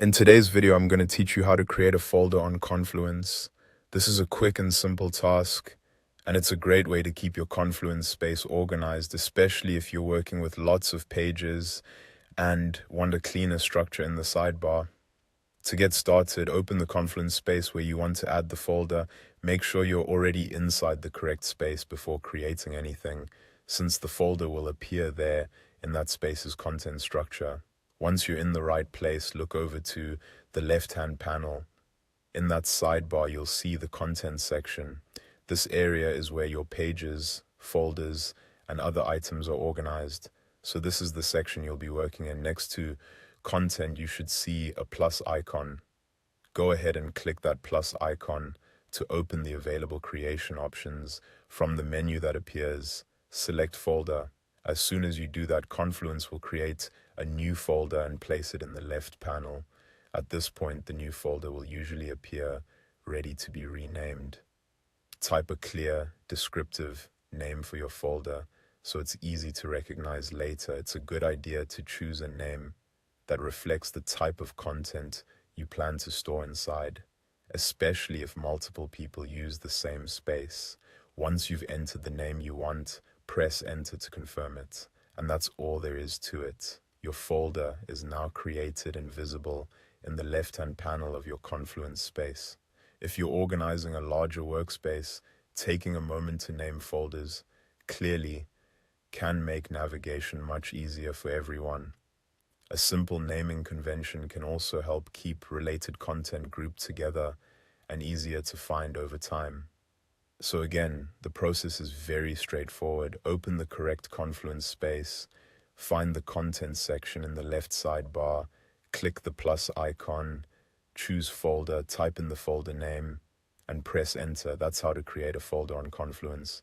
In today's video, I'm going to teach you how to create a folder on Confluence. This is a quick and simple task, and it's a great way to keep your Confluence space organized, especially if you're working with lots of pages and want a cleaner structure in the sidebar. To get started, open the Confluence space where you want to add the folder. Make sure you're already inside the correct space before creating anything, since the folder will appear there in that space's content structure. Once you're in the right place, look over to the left-hand panel. In that sidebar, you'll see the content section. This area is where your pages, folders, and other items are organized. So this is the section you'll be working in. Next to content, you should see a plus icon. Go ahead and click that plus icon to open the available creation options from the menu that appears. Select folder. As soon as you do that, Confluence will create a new folder and place it in the left panel. At this point, the new folder will usually appear ready to be renamed. Type a clear, descriptive name for your folder so it's easy to recognize later. It's a good idea to choose a name that reflects the type of content you plan to store inside, especially if multiple people use the same space. Once you've entered the name you want, press enter to confirm it. And that's all there is to it. Your folder is now created and visible in the left-hand panel of your Confluence space. If you're organizing a larger workspace, taking a moment to name folders clearly can make navigation much easier for everyone. A simple naming convention can also help keep related content grouped together and easier to find over time. So again, the process is very straightforward. Open the correct Confluence space, find the content section in the left sidebar, click the plus icon, choose folder, type in the folder name, and press enter. That's how to create a folder on Confluence.